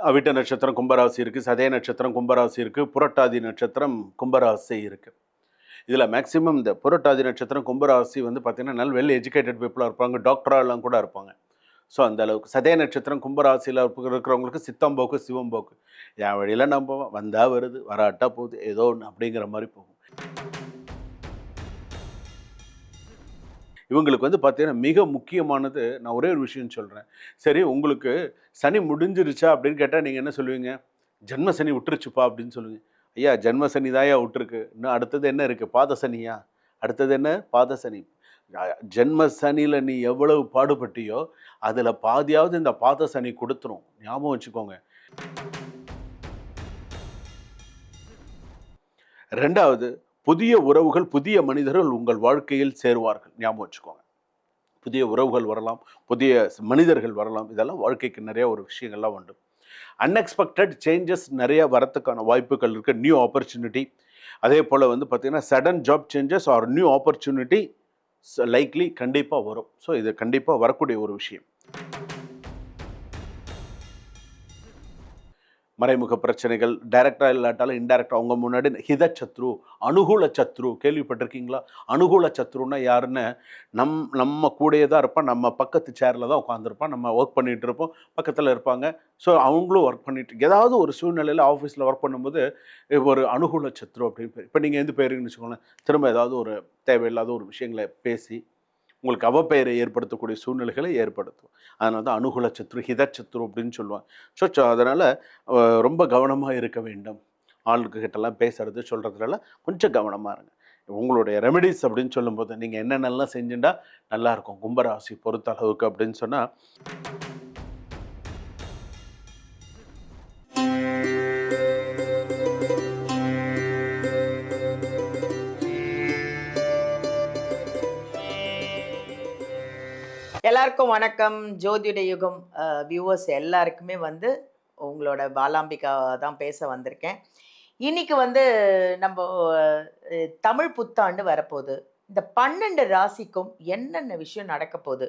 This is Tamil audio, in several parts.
அவிட்ட நட்சத்திரம் கும்பராசி இருக்குது, சதய நட்சத்திரம் கும்பராசி இருக்குது, புரட்டாதி நட்சத்திரம் கும்பராசி இருக்குது. இதில் மேக்ஸிமம் இந்த புரட்டாதி நட்சத்திரம் கும்பராசி வந்து பார்த்திங்கன்னா நல்ல வெல் எஜுகேட்டட் பீப்புளாக இருப்பாங்க, டாக்டராலாம் கூட இருப்பாங்க. ஸோ அந்த அளவுக்கு சதய நட்சத்திரம் கும்பராசியில் இருக்கிறவங்களுக்கு சித்தம்போக்கு சிவம்போக்கு, என் வழியில் நம்ம வந்தால் வருது வராட்டா போகுது ஏதோ ஒன்று அப்படிங்கிற மாதிரி போகும். இவங்களுக்கு வந்து பார்த்தீங்கன்னா மிக முக்கியமானது, நான் ஒரே ஒரு விஷயம் சொல்கிறேன். சரி, உங்களுக்கு சனி முடிஞ்சிருச்சா அப்படின்னு கேட்டால் நீங்கள் என்ன சொல்லுவீங்க? ஜென்ம சனி விட்டுருச்சுப்பா அப்படின்னு சொல்லுவீங்க. ஐயா, ஜென்ம சனி தான்யா விட்டுருக்கு, இன்னும் அடுத்தது என்ன இருக்குது? பாத சனியா? அடுத்தது என்ன? பாத சனி. ஜென்ம சனியில் நீ எவ்வளவு பாடுபட்டியோ அதில் பாதியாவது இந்த பாத சனி கொடுத்துரும், ஞாபகம் வச்சுக்கோங்க. ரெண்டாவது, புதிய உறவுகள் புதிய மனிதர்கள் உங்கள் வாழ்க்கையில் சேருவார்கள், ஞாபகம் வச்சுக்கோங்க. புதிய உறவுகள் வரலாம், புதிய மனிதர்கள் வரலாம், இதெல்லாம் வாழ்க்கைக்கு நிறைய ஒரு விஷயங்கள்லாம் உண்டு. அன்எக்ஸ்பெக்டட் சேஞ்சஸ் நிறைய வரத்துக்கான வாய்ப்புகள் இருக்குது, நியூ ஆப்பர்ச்சுனிட்டி. அதே போல் வந்து பார்த்திங்கன்னா sudden job changes or new opportunity likely கண்டிப்பாக வரும். ஸோ இது கண்டிப்பாக வரக்கூடிய ஒரு விஷயம். மறைமுக பிரச்சனைகள் டைரக்டாக இல்லாட்டாலும் இன்டைரக்டாக அவங்க முன்னாடி ஹித சத்ரு, அனுகூல சத்ரு கேள்விப்பட்டிருக்கீங்களா? அனுகூல சத்ருன்னா யாருன்னு, நம்ம கூடயே தான் இருப்பான், நம்ம பக்கத்து சேரில் தான் உட்காந்துருப்பான், நம்ம ஒர்க் பண்ணிகிட்டு இருப்போம், பக்கத்தில் இருப்பாங்க. ஸோ அவங்களும் ஒர்க் பண்ணிட்டு ஏதாவது ஒரு சூழ்நிலையில் ஆஃபீஸில் ஒர்க் பண்ணும்போது ஒரு அனுகூல சத்ரு அப்படின்னு பேர். இப்போ நீங்கள் எந்த பேருன்னு வச்சுக்கோங்களேன், திரும்ப ஏதாவது ஒரு தேவையில்லாத ஒரு விஷயங்களை பேசி உங்களுக்கு அவப்பெயரை ஏற்படுத்தக்கூடிய சூழ்நிலைகளை ஏற்படுத்தும். அதனால தான் அனுகூல சத்ரு ஹித சத்ரு அப்படின்னு சொல்லுவாங்க. ஸோ அதனால் ரொம்ப கவனமாக இருக்க வேண்டும். ஆளுக்கு கிட்டலாம் பேசுறது சொல்கிறதுனால கொஞ்சம் கவனமாக இருங்க. உங்களுடைய ரெமெடிஸ் அப்படின்னு சொல்லும்போது நீங்கள் என்னென்னலாம் செஞ்சுட்டா நல்லாயிருக்கும் கும்பராசி பொறுத்த அளவுக்கு அப்படின்னு சொன்னால், எல்லாருக்கும் வணக்கம். ஜோதிட யுகம் வியூவர்ஸ் எல்லாருக்குமே வந்து உங்களோட பாலாம்பிகா தான் பேச வந்திருக்கேன். இன்னைக்கு வந்து நம்ம தமிழ் புத்தாண்டு வரப்போகுது. இந்த 12 ராசிக்கும் என்னென்ன விஷயம் நடக்க போகுது?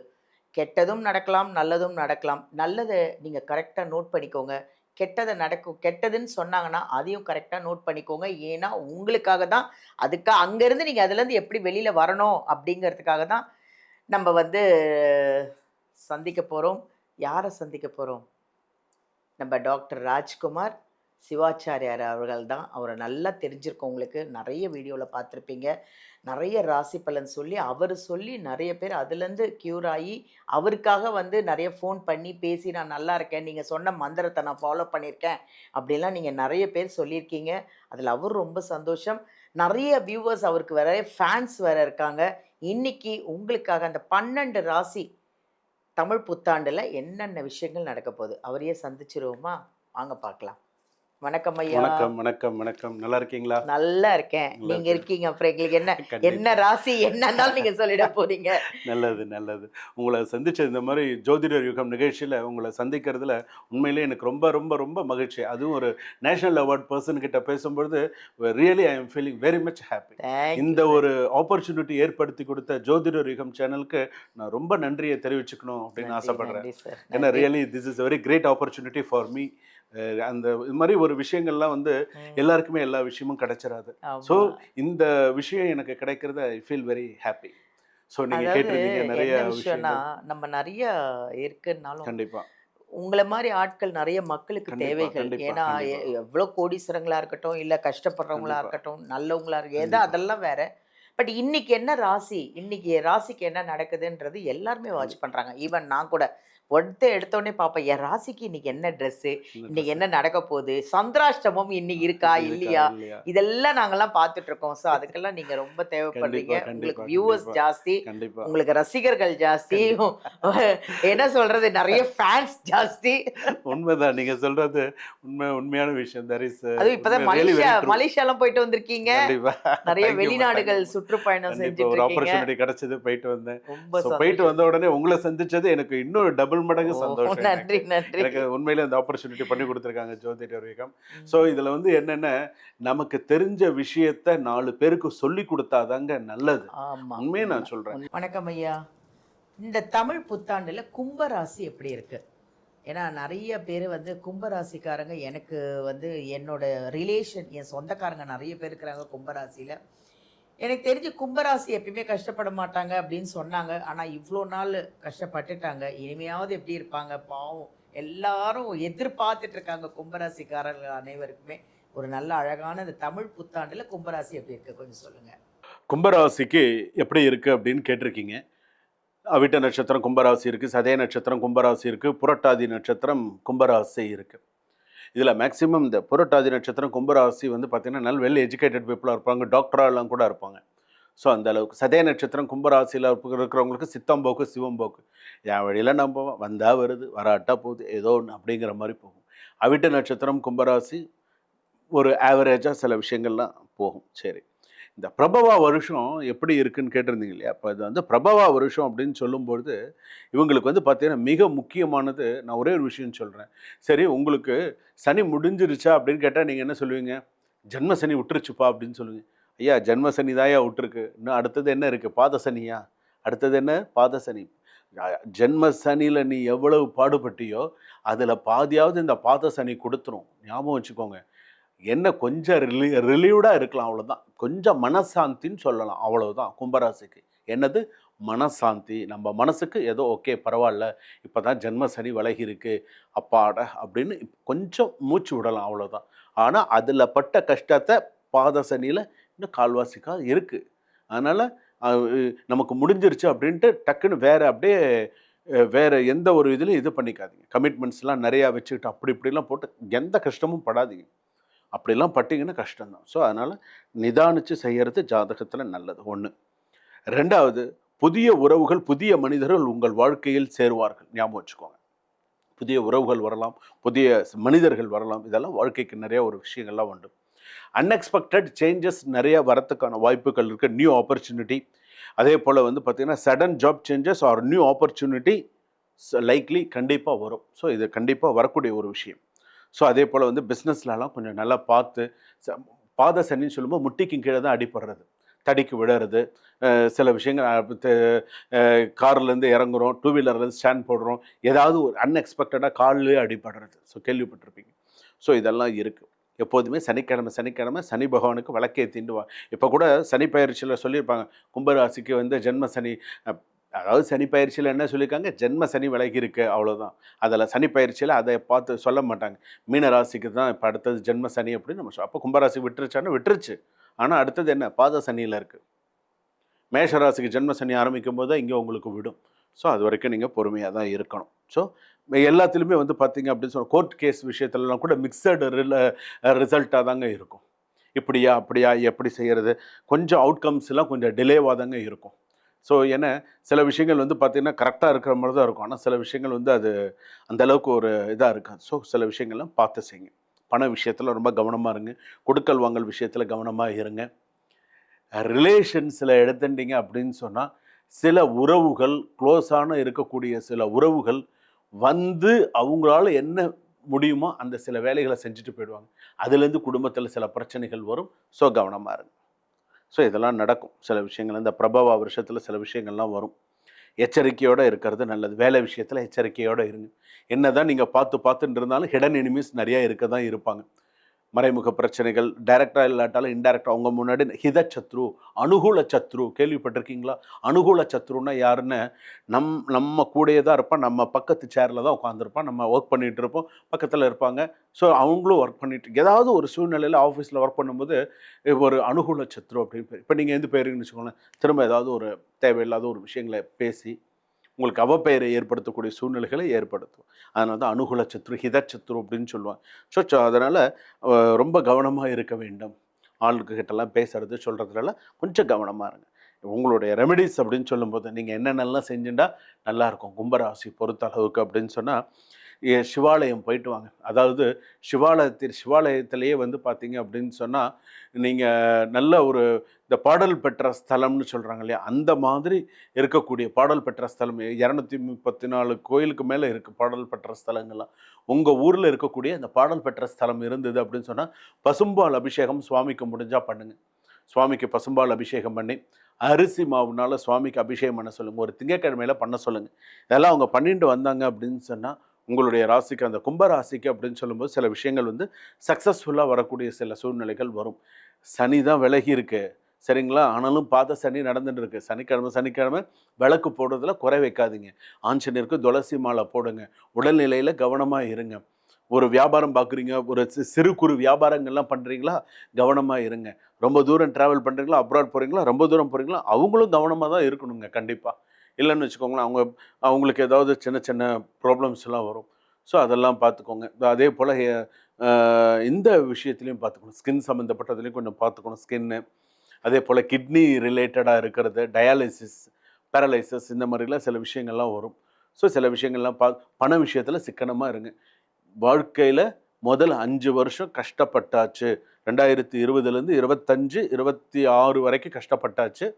கெட்டதும் நடக்கலாம், நல்லதும் நடக்கலாம். நல்லதை நீங்கள் கரெக்டாக நோட் பண்ணிக்கோங்க. கெட்டதுன்னு சொன்னாங்கன்னா அதையும் கரெக்டாக நோட் பண்ணிக்கோங்க. ஏன்னா உங்களுக்காக தான், அங்கேருந்து நீங்கள் அதுலேருந்து எப்படி வெளியில் வரணும் அப்படிங்கிறதுக்காக தான் நம்ம வந்து சந்திக்க போகிறோம். யாரை சந்திக்க போகிறோம்? நம்ம டாக்டர் ராஜ்குமார் சிவாச்சாரியார் அவர்கள் தான். அவரை நல்லா தெரிஞ்சிருக்கோம், உங்களுக்கு நிறைய வீடியோவில் பார்த்துருப்பீங்க. நிறைய ராசி பலன் சொல்லி அவர் சொல்லி நிறைய பேர் அதுலேருந்து க்யூர் ஆகி அவருக்காக வந்து நிறைய ஃபோன் பண்ணி பேசி நான் நல்லா இருக்கேன், நீங்கள் சொன்ன மந்திரத்தை நான் ஃபாலோ பண்ணியிருக்கேன் அப்படிலாம் நீங்கள் நிறைய பேர் சொல்லியிருக்கீங்க. அதில் அவர் ரொம்ப சந்தோஷம். நிறைய வியூவர்ஸ் அவருக்கு வேற ஃபேன்ஸ் வேறு இருக்காங்க. இன்னைக்கு உங்களுக்காக அந்த 12 ராசி தமிழ் புத்தாண்டில் என்னென்ன விஷயங்கள் நடக்க போகுது அவரையே சந்திச்சிருவோமா? வாங்க பார்க்கலாம். வணக்கம் ஐயா. வணக்கம் வணக்கம் வணக்கம். நல்லா இருக்கீங்களா? நல்லா இருக்கேன். நீங்க இருக்கீங்க, அப்புறம் எங்களுக்கு என்ன ராசி என்னன்னாலும் நீங்க சொல்லிட போறீங்க. நல்லது நல்லது. உங்களை சந்திச்ச இந்த மாதிரி ஜோதிடர் யுகம் நிகழ்ச்சியில் உங்களை சந்திக்கிறதுல உண்மையிலே எனக்கு ரொம்ப ரொம்ப ரொம்ப மகிழ்ச்சி. அதுவும் ஒரு நேஷனல் அவார்ட் பர்சன் கிட்ட பேசும்பொழுது really I am feeling very much happy. இந்த ஒரு ஆப்பர்ச்சுனிட்டி ஏற்படுத்தி கொடுத்த ஜோதிடர் யுகம் சேனலுக்கு நான் ரொம்ப நன்றியை தெரிவிச்சுக்கணும் அப்படின்னு ஆசைப்படுறேன். ஏன்னா really this is very great opportunity for me. அந்த இது மாதிரி ஒரு விஷயங்கள்லாம் வந்து எல்லாருக்குமே எல்லா விஷயமும் கிடைச்சிடாது. ஸோ இந்த விஷயம் எனக்கு கிடைக்கிறது I feel very happy. So நீங்கள் கேட்டிருந்தீங்க நிறைய விஷயம்னா, நம்ம நிறைய இருக்குன்னாலும் கண்டிப்பாக உங்களை மாதிரி ஆட்கள் நிறைய மக்களுக்கு தேவைகள். ஏன்னா எவ்வளோ கோடீஸ்வரங்களா இருக்கட்டும், இல்லை கஷ்டப்படுறவங்களா இருக்கட்டும், நல்லவங்களா இருக்கு ஏதோ அதெல்லாம் வேற. பட் இன்னைக்கு என்ன ராசி, இன்னைக்கு ராசிக்கு என்ன நடக்குதுன்றது எல்லாருமே வாட்ச் பண்றாங்க. ஈவன் நான் கூட எடுத்தோடனே பார்ப்பேன், என் ராசிக்கு இன்னைக்கு என்ன ட்ரெஸ்ஸு, இன்னைக்கு என்ன நடக்க போகுது, சந்திராஷ்டமம் இன்னைக்கு இருக்கா இல்லையா, இதெல்லாம் நாங்கெல்லாம் பார்த்துட்டு இருக்கோம். ஸோ அதுக்கெல்லாம் நீங்க ரொம்ப தேவைப்படுறீங்க. உங்களுக்கு வியூவர்ஸ் ஜாஸ்தி, உங்களுக்கு ரசிகர்கள் ஜாஸ்தி, என்ன சொல்றது, நிறைய ஃபேன்ஸ் ஜாஸ்தி. உண்மைதான் நீங்க சொல்றது, உண்மையான விஷயம். அதுவும் இப்பதான் மலேசியாலாம் போயிட்டு வந்திருக்கீங்க, நிறைய வெளிநாடுகள் சுற்றுப்பயணம் செஞ்சுட்டு ஒரு ஆப்பர்ச்சுனிட்டி கிடைச்சது, போயிட்டு வந்தேன். போயிட்டு வந்த உடனே உங்களை சந்திச்சது எனக்கு இன்னொரு டபுள் மடங்கு சந்தோஷம். நன்றி நன்றி. எனக்கு உண்மையிலே அந்த ஆப்பர்ச்சுனிட்டி பண்ணி கொடுத்துருக்காங்க ஜோதிடர் யுகம். ஸோ இதுல வந்து என்னென்ன, நமக்கு தெரிஞ்ச விஷயத்த 4 பேருக்கு சொல்லி கொடுத்தாதாங்க நல்லது. உண்மையை நான் சொல்றேன். வணக்கம் ஐயா. இந்த தமிழ் புத்தாண்டுல கும்பராசி எப்படி இருக்கு? ஏன்னா நெறைய பேர் வந்து கும்பராசிக்காரங்க எனக்கு வந்து என்னோட ரிலேஷன், என் சொந்தக்காரங்க நெறைய பேர் இருக்கிறாங்க கும்பராசியில. எனக்கு தெரிஞ்சு கும்பராசி எப்பயுமே கஷ்டப்பட மாட்டாங்க அப்படின்னு சொன்னாங்க. ஆனா இவ்ளோ நாள் கஷ்டப்பட்டுட்டாங்க. இனிமையாவது எப்படி இருப்பாங்க பாவம். எல்லாரும் எதிர்பார்த்துட்டு இருக்காங்க கும்பராசிக்காரர்கள் அனைவருக்குமே. ஒரு நல்ல அழகான இந்த தமிழ் புத்தாண்டுல கும்பராசி எப்படி இருக்கு கொஞ்சம் சொல்லுங்க? கும்பராசிக்கு எப்படி இருக்கு அப்படின்னு கேட்டிருக்கீங்க. அவிட்ட நட்சத்திரம் கும்பராசி இருக்கு, சதய நட்சத்திரம் கும்பராசி இருக்கு, புரட்டாதி நட்சத்திரம் கும்பராசி இருக்கு. இதில் மேக்ஸிமம் இந்த புரட்டாதி நட்சத்திரம் கும்பராசி வந்து பார்த்தீங்கன்னா நல்ல வெல் எஜுகேட்டட் பீப்புளாக இருப்பாங்க, டாக்டராலாம் கூட இருப்பாங்க. ஸோ அந்த அளவுக்கு சதய நட்சத்திரம் கும்பராசியில் இருக்கிறவங்களுக்கு சித்தம்போக்கு சிவம்போக்கு, என் வழியில் நான் போவேன், வந்தால் வருது வராட்டா போகுது ஏதோ ஒன்று அப்படிங்கிற மாதிரி போகும். அவிட்ட நட்சத்திரம் கும்பராசி ஒரு ஆவரேஜாக சில விஷயங்கள்லாம் போகும். சரி, இந்த பிரபவா வருஷம் எப்படி இருக்குன்னு கேட்டிருந்தீங்க இல்லையா? அப்போ இது வந்து பிரபவா வருஷம் அப்படின்னு சொல்லும்பொழுது, இவங்களுக்கு வந்து பார்த்தீங்கன்னா, மிக முக்கியமானது நான் ஒரே ஒரு விஷயம் சொல்றேன். சரி, உங்களுக்கு சனி முடிஞ்சிருச்சா அப்படின்னு கேட்டா நீங்க என்ன சொல்லுவீங்க? ஜென்ம சனி விட்டுருச்சுப்பா அப்படின்னு சொல்லுவீங்க. ஐயா ஜென்ம சனி தான்யா விட்டுருக்கு. இன்னும் அடுத்தது என்ன இருக்கு? பாத சனியா? அடுத்தது என்ன? பாத சனி. ஜென்ம சனியில நீ எவ்வளவு பாடுபட்டியோ, அதுல பாதியாவது இந்த பாத சனி குடுத்துரும். ஞாபகம் வச்சுக்கோங்க. என்ன கொஞ்சம் ரிலீவ்டா இருக்கலாம் அவ்வளோதான். கொஞ்சம் மனசாந்தின்னு சொல்லலாம் அவ்வளவுதான் கும்பராசிக்கு. என்னது? மனசாந்தி. நம்ம மனசுக்கு ஏதோ ஓகே பரவால்ல. இப்பதான் ஜென்ம சனி விலகி இருக்கு. அப்பாடா! அப்படின்னு கொஞ்சம் மூச்சு விடலாம் அவ்வளோதான். ஆனா அதுல பட்ட கஷ்டத்த பாத சனியில இன்னும் கால்வாசிக்கா இருக்கு. அதனால அ நமக்கு முடிஞ்சிருச்சு அப்படின்ட்டு டக்குன்னு வேற அப்படியே வேற எந்த ஒரு இதுலயும் இது பண்ணிக்காதீங்க. கமிட்மெண்ட்ஸ்லாம் நெறையா வச்சுக்கிட்டு அப்படி இப்படிலாம் போட்டு எந்த கஷ்டமும் படாதீங்க. அப்படிலாம் பட்டீங்கன்னா கஷ்டம் தான். ஸோ, அதனால நிதானிச்சு செய்யறது ஜாதகத்துல நல்லது 1. 2வது புதிய உறவுகள், புதிய மனிதர்கள் உங்கள் வாழ்க்கையில் சேருவார்கள். ஞாபகம் வச்சுக்கோங்க. புதிய உறவுகள் வரலாம், புதிய மனிதர்கள் வரலாம். இதெல்லாம் வாழ்க்கைக்கு நிறைய ஒரு விஷயங்கள்லாம் உண்டு. அன்எக்ஸ்பெக்டட் சேஞ்சஸ் நிறைய வரத்துக்கான வாய்ப்புகள் இருக்கு. New opportunity. அதேபோல வந்து பார்த்தீங்கன்னா, sudden job changes or new opportunity likely கண்டிப்பா வரும். ஸோ, இது கண்டிப்பா வரக்கூடிய ஒரு விஷயம். ஸோ அதே போல் வந்து பிஸ்னஸ்லலாம் கொஞ்சம் நல்லா பார்த்து ச பாத சனின்னு சொல்லும்போது முட்டிக்கு கீழே தான் அடிபடுறது, தடிக்கு விழுறது, சில விஷயங்கள் கார்லேருந்து இறங்குறோம், டூ வீலர்லேருந்து ஸ்டாண்ட் போடுறோம், ஏதாவது ஒரு அன்எக்ஸ்பெக்டடாக கால்லேயே அடிபடுறது. ஸோ கேள்விப்பட்டிருப்பீங்க. ஸோ இதெல்லாம் இருக்குது. எப்போதுமே சனிக்கிழமை சனிக்கிழமை சனி பகவானுக்கு விளக்கேத்திண்டு வா. இப்போ கூட சனி பயிற்சியில் சொல்லியிருப்பாங்க, கும்பராசிக்கு வந்து ஜென்ம சனி அதாவது சனி பயிற்சியில் என்ன சொல்லியிருக்காங்க, ஜென்ம சனி விலகி இருக்கு அவ்வளோதான். அதில் சனி பயிற்சியில் அதை பார்த்து சொல்ல மாட்டாங்க. மீன ராசிக்கு தான் இப்போ அடுத்தது ஜென்ம சனி அப்படின்னு நம்ம அப்போ கும்பராசி விட்டுருச்சான்னு விட்டுருச்சு. ஆனால் அடுத்தது என்ன? பாத சனியில் இருக்குது. மேஷ ராசிக்கு ஜென்ம சனி ஆரம்பிக்கும் போது தான் இங்கே உங்களுக்கு விடும். ஸோ அது வரைக்கும் நீங்கள் பொறுமையாக தான் இருக்கணும். ஸோ எல்லாத்துலேயுமே வந்து பார்த்தீங்க அப்படின்னு சொன்னால் கோர்ட் கேஸ் விஷயத்துலலாம் கூட மிக்சடு ரிசல்ட்டாக தாங்க இருக்கும். இப்படியா அப்படியா எப்படி செய்கிறது, கொஞ்சம் அவுட்கம்ஸ்லாம் கொஞ்சம் டிலேவாக தாங்க இருக்கும். ஸோ ஏன்னா சில விஷயங்கள் வந்து பார்த்தீங்கன்னா கரெக்டாக இருக்கிற மாதிரி தான் இருக்கும். ஆனால் சில விஷயங்கள் வந்து அது அந்த அளவுக்கு ஒரு இதாக இருக்காது. ஸோ சில விஷயங்கள்லாம் பார்த்து செய்யுங்க. பண விஷயத்தில் ரொம்ப கவனமாக இருங்க. கொடுக்கல் வாங்கல் விஷயத்தில் கவனமாக இருங்க. ரிலேஷன்ஸில் எடுத்துட்டீங்க அப்படின்னு சொன்னால் சில உறவுகள் க்ளோஸான இருக்கக்கூடிய சில உறவுகள் வந்து அவங்களால என்ன முடியுமோ அந்த சில வேலைகளை செஞ்சுட்டு போயிடுவாங்க. அதுலேருந்து குடும்பத்தில் சில பிரச்சனைகள் வரும். ஸோ கவனமாக இருங்க. ஸோ இதெல்லாம் நடக்கும். சில விஷயங்கள் இந்த பிரபவ வருஷத்தில் சில விஷயங்கள்லாம் வரும். எச்சரிக்கையோடு இருக்கிறது நல்லது. வேலை விஷயத்தில் எச்சரிக்கையோடு இருங்க. என்னதான் நீங்கள் பார்த்துட்டு இருந்தாலும் ஹிடன் எனிமீஸ் நிறையா இருக்க தான் இருப்பாங்க. மறைமுக பிரச்சனைகள் டைரக்டாக இல்லாட்டாலும் இன்டைரக்டாக அவங்க முன்னாடி ஹிதச்சத்ரு, அனுகூல சத்ரு கேள்விப்பட்டிருக்கீங்களா? அனுகூல சத்ருன்னா யாருன்னு, நம்ம கூடயே தான் இருப்பான், நம்ம பக்கத்து சேரில் தான் உட்காந்துருப்பான், நம்ம ஒர்க் பண்ணிகிட்டு இருப்போம், பக்கத்தில் இருப்பாங்க. ஸோ அவங்களும் ஒர்க் பண்ணிட்டு ஏதாவது ஒரு சூழ்நிலையில் ஆஃபீஸில் ஒர்க் பண்ணும்போது ஒரு அனுகூல சத்ரு அப்படின்னு பேர். இப்போ நீங்கள் எந்த பேருன்னு வச்சுக்கோங்களேன், திரும்ப ஏதாவது ஒரு தேவையில்லாத ஒரு விஷயங்களை பேசி உங்களுக்கு அவப்பெயரை ஏற்படுத்தக்கூடிய சூழ்நிலைகளை ஏற்படுத்தும். அதனால தான் அனுகூல சத்ரு, ஹிதச்சத்ரு அப்படின்னு சொல்லுவாங்க. ஸோ அதனால் ரொம்ப கவனமாக இருக்க வேண்டும். ஆளுக்கு கிட்டலாம் பேசுறது, சொல்கிறதுலலாம் கொஞ்சம் கவனமாக இருங்க. உங்களுடைய ரெமெடிஸ் அப்படின்னு சொல்லும்போது, நீங்கள் என்னென்னலாம் செஞ்சுட்டா நல்லாயிருக்கும் கும்பராசி பொறுத்த அளவுக்கு அப்படின்னு சொன்னால், சிவாலயம் போயிட்டு வாங்க. அதாவது சிவாலயத்திலேயே வந்து பார்த்தீங்க அப்படின்னு சொன்னால், நீங்கள் நல்ல ஒரு இந்த பாடல் பெற்ற ஸ்தலம்னு சொல்கிறாங்க இல்லையா? அந்த மாதிரி இருக்கக்கூடிய பாடல் பெற்ற ஸ்தலம் 234 கோயிலுக்கு மேலே இருக்குது பாடல் பெற்ற ஸ்தலங்கள்லாம். உங்கள் ஊரில் இருக்கக்கூடிய அந்த பாடல் பெற்ற ஸ்தலம் இருந்தது அப்படின்னு சொன்னால், பசும்பால் அபிஷேகம் சுவாமிக்கு முடிஞ்சா பண்ணுங்க. சுவாமிக்கு பசும்பால் அபிஷேகம் பண்ணி, அரிசி மாவுனால சுவாமிக்கு அபிஷேகம் பண்ண சொல்லுங்கள். ஒரு திங்கட்கிழமையில பண்ண சொல்லுங்கள். இதெல்லாம் அவங்க பண்ணிட்டு வந்தாங்க அப்படின்னு சொன்னால், உங்களுடைய ராசிக்கு அந்த கும்ப ராசிக்கு அப்படின்னு சொல்லும்போது சில விஷயங்கள் வந்து சக்ஸஸ்ஃபுல்லாக வரக்கூடிய சில சூழ்நிலைகள் வரும். சனி தான் விலகி இருக்கு சரிங்களா? ஆனாலும் பாத சனி நடந்துட்டு இருக்கு. சனிக்கிழமை விளக்கு போடுறதுல குறை வைக்காதீங்க. ஆஞ்சநேயருக்கு துளசி மாலை போடுங்க. உடல்நிலையில் கவனமாக இருங்க. ஒரு வியாபாரம் பார்க்குறீங்க, ஒரு சிறு குறு வியாபாரங்கள்லாம் பண்ணுறீங்களா, கவனமாக இருங்க. ரொம்ப தூரம் ட்ராவல் பண்ணுறீங்களா, அப்ராட் போகிறீங்களா, ரொம்ப தூரம் போகிறீங்களா, அவங்களும் கவனமாக தான் இருக்கணுங்க கண்டிப்பாக. இல்லைன்னு வச்சுக்கோங்களேன், அவங்களுக்கு ஏதாவது சின்ன சின்ன ப்ராப்ளம்ஸ்லாம் வரும். ஸோ அதெல்லாம் பார்த்துக்கோங்க. அதே போல் இந்த விஷயத்துலையும் பார்த்துக்கணும். ஸ்கின் சம்மந்தப்பட்டதுலையும் கொஞ்சம் பார்த்துக்கணும். ஸ்கின்னு அதே போல் கிட்னி ரிலேட்டடாக இருக்கிறது, டயாலிசிஸ், பேரலைசிஸ் இந்த மாதிரிலாம் சில விஷயங்கள்லாம் வரும். ஸோ சில விஷயங்கள்லாம் பண விஷயத்தில் சிக்கனமாக இருங்க. வாழ்க்கையில் முதல் 5 வருஷம் கஷ்டப்பட்டாச்சு. 2020லேருந்து 25, 26 வரைக்கும் கஷ்டப்பட்டாச்சு.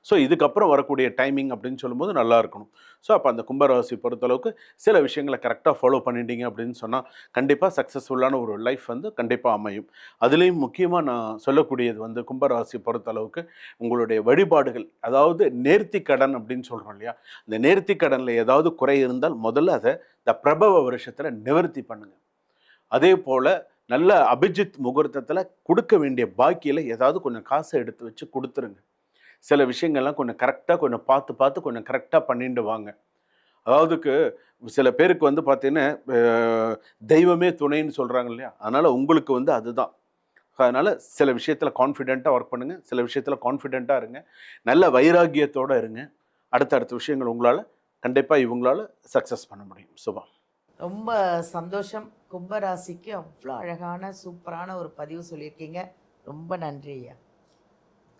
ஸோ இதுக்கப்புறம் வரக்கூடிய டைமிங் அப்படின்னு சொல்லும்போது நல்லா இருக்கணும். ஸோ அப்போ அந்த கும்பராசி பொறுத்தளவுக்கு சில விஷயங்களை கரெக்டாக ஃபாலோ பண்ணிட்டீங்க அப்படின்னு சொன்னால் கண்டிப்பாக சக்ஸஸ்ஃபுல்லான ஒரு லைஃப் வந்து கண்டிப்பாக அமையும். அதுலேயும் முக்கியமாக நான் சொல்லக்கூடியது வந்து கும்பராசி பொறுத்தளவுக்கு உங்களுடைய வழிபாடுகள், அதாவது நேர்த்தி கடன் அப்படின்னு சொல்கிறோம் இல்லையா, இந்த நேர்த்தி கடனில் ஏதாவது குறை இருந்தால் முதல்ல அதை இந்த பிரபவ வருஷத்தில் நிவர்த்தி பண்ணுங்க. அதே போல் நல்ல அபிஜித் முகூர்த்தத்தில் கொடுக்க வேண்டிய பாக்கியில் ஏதாவது கொஞ்சம் காசை எடுத்து வச்சு கொடுத்துருங்க. சில விஷயங்கள்லாம் கொஞ்சம் கரெக்டாக கொஞ்சம் பார்த்து கொஞ்சம் கரெக்டாக பண்ணிட்டு வாங்க. அதாவதுக்கு சில பேருக்கு வந்து பார்த்தீங்கன்னா தெய்வமே துணைன்னு சொல்கிறாங்க இல்லையா, அதனால் உங்களுக்கு வந்து அதுதான். அதனால் சில விஷயத்தில் கான்ஃபிடெண்ட்டாக ஒர்க் பண்ணுங்கள், சில விஷயத்தில் கான்ஃபிடெண்ட்டாக இருங்க, நல்ல வைராக்கியத்தோடு இருங்க. அடுத்தடுத்த விஷயங்கள் உங்களால் கண்டிப்பாக இவங்களால் சக்ஸஸ் பண்ண முடியும். சுபா. ரொம்ப சந்தோஷம். கும்பராசிக்கு அவ்வளோ அழகான சூப்பரான ஒரு பதிவு சொல்லியிருக்கீங்க. ரொம்ப நன்றி ஐயா.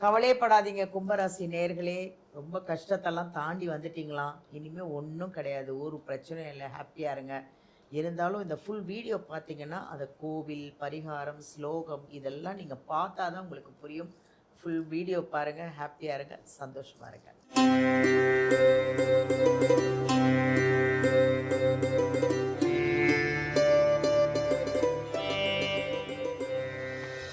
கவலையப்படாதீங்க கும்பராசி நேயர்களே, ரொம்ப கஷ்டத்தெல்லாம் தாண்டி வந்துட்டீங்களாம். இனிமேல் ஒன்றும் கிடையாது, ஒரு பிரச்சனையும் இல்லை, ஹாப்பியாக இருங்க. இருந்தாலும் இந்த ஃபுல் வீடியோ பார்த்தீங்கன்னா அந்த கோவில், பரிகாரம், ஸ்லோகம் இதெல்லாம் நீங்கள் பார்த்தா தான் உங்களுக்கு புரியும். ஃபுல் வீடியோ பாருங்கள், ஹாப்பியாக இருங்க, சந்தோஷமாக இருங்க.